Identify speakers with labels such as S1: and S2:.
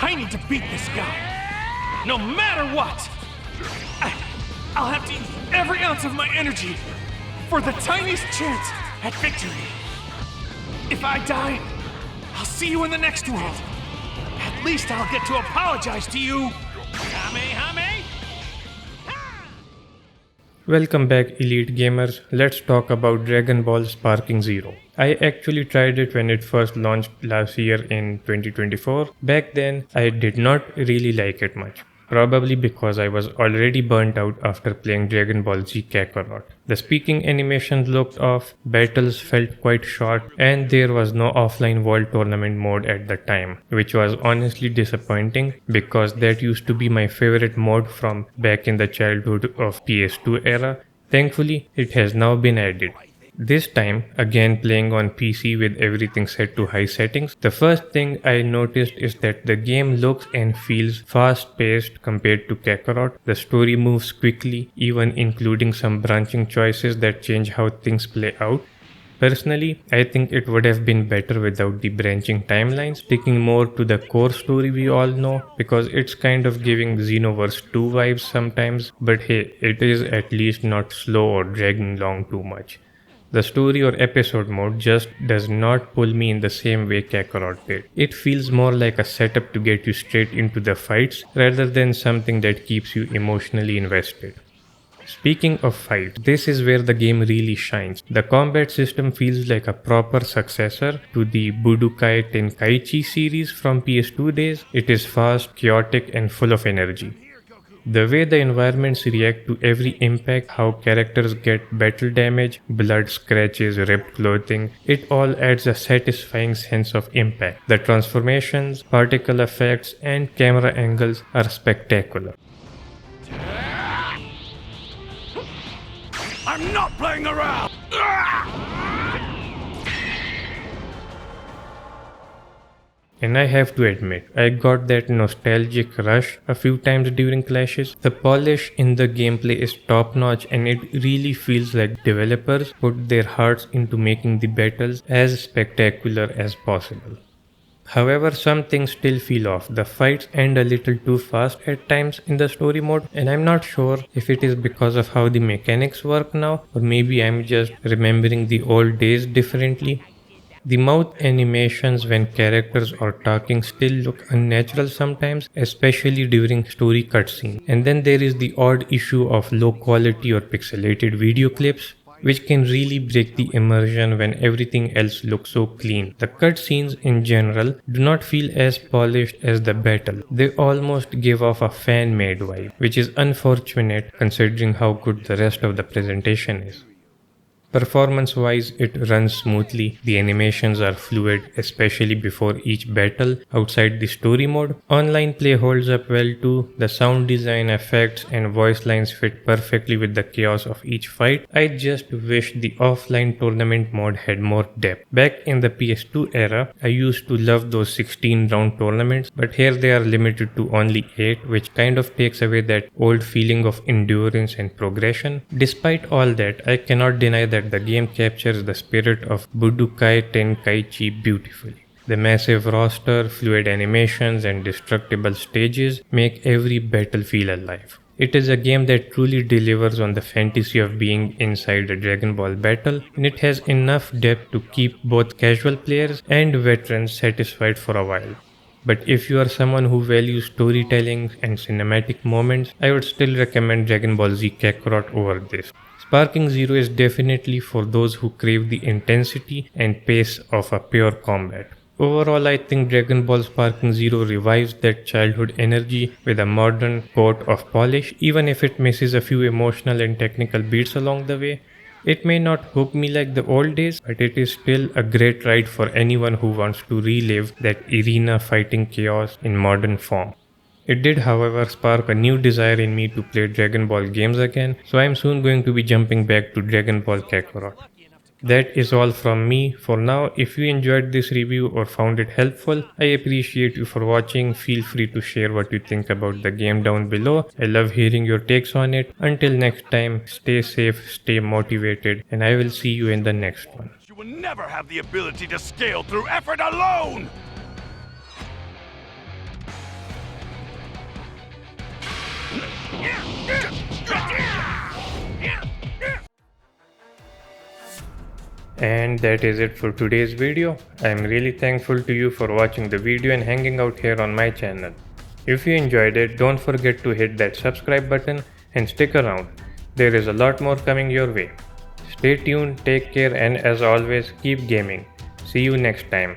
S1: I need to beat this guy. No matter what. I'll have to use every ounce of my energy for the tiniest chance at victory. If I die, I'll see you in the next world. At least I'll get to apologize to you. Kamehame!
S2: Welcome back, Elite Gamers. Let's talk about Dragon Ball Sparking Zero. I actually tried it when it first launched last year in 2024. Back then, I did not really like it much. Probably because I was already burnt out after playing Dragon Ball Z Kakarot. The speaking animations looked off, battles felt quite short, and there was no offline world tournament mode at the time, which was honestly disappointing because that used to be my favorite mode from back in the childhood of PS2 era. Thankfully, it has now been added. This time, again playing on PC with everything set to high settings, the first thing I noticed is that the game looks and feels fast-paced compared to Kakarot. The story moves quickly, even including some branching choices that change how things play out. Personally, I think it would have been better without the branching timelines, sticking more to the core story we all know, because it's kind of giving Xenoverse 2 vibes sometimes, but hey, it is at least not slow or dragging long too much. The story or episode mode just does not pull me in the same way Kakarot did. It feels more like a setup to get you straight into the fights rather than something that keeps you emotionally invested. Speaking of fights, this is where the game really shines. The combat system feels like a proper successor to the Budokai Tenkaichi series from PS2 days. It is fast, chaotic, and full of energy. The way the environments react to every impact, how characters get battle damage, blood scratches, ripped clothing, it all adds a satisfying sense of impact. The transformations, particle effects, and camera angles are spectacular.
S1: I'm not playing around!
S2: And I have to admit, I got that nostalgic rush a few times during clashes. The polish in the gameplay is top notch and it really feels like developers put their hearts into making the battles as spectacular as possible. However, some things still feel off. The fights end a little too fast at times in the story mode, and I'm not sure if it is because of how the mechanics work now, or maybe I'm just remembering the old days differently. The mouth animations when characters are talking still look unnatural sometimes, especially during story cutscenes. And then there is the odd issue of low quality or pixelated video clips, which can really break the immersion when everything else looks so clean. The cutscenes in general do not feel as polished as the battle. They almost give off a fan-made vibe, which is unfortunate considering how good the rest of the presentation is. Performance-wise, it runs smoothly, the animations are fluid, especially before each battle outside the story mode. Online play holds up well too, the sound design, effects, and voice lines fit perfectly with the chaos of each fight. I just wish the offline tournament mode had more depth. Back in the PS2 era, I used to love those 16-round tournaments, but here they are limited to only 8, which kind of takes away that old feeling of endurance and progression. Despite all that, I cannot deny that the game captures the spirit of Budokai Tenkaichi beautifully. The massive roster, fluid animations, and destructible stages make every battle feel alive. It is a game that truly delivers on the fantasy of being inside a Dragon Ball battle, and it has enough depth to keep both casual players and veterans satisfied for a while. But if you are someone who values storytelling and cinematic moments, I would still recommend Dragon Ball Z Kakarot over this. Sparking Zero is definitely for those who crave the intensity and pace of a pure combat. Overall, I think Dragon Ball Sparking Zero revives that childhood energy with a modern coat of polish, even if it misses a few emotional and technical beats along the way. It may not hook me like the old days, but it is still a great ride for anyone who wants to relive that arena fighting chaos in modern form. It did, however, spark a new desire in me to play Dragon Ball games again, so I am soon going to be jumping back to Dragon Ball Kakarot. That is all from me for now. If you enjoyed this review or found it helpful, I appreciate you for watching. Feel free to share what you think about the game down below. I love hearing your takes on it. Until next time, stay safe, stay motivated, and I will see you in the next one.
S1: You will never have the ability to scale through effort alone!
S2: And that is it for today's video. I am really thankful to you for watching the video and hanging out here on my channel. If you enjoyed it, don't forget to hit that subscribe button and stick around. There is a lot more coming your way. Stay tuned, take care, and as always, keep gaming. See you next time.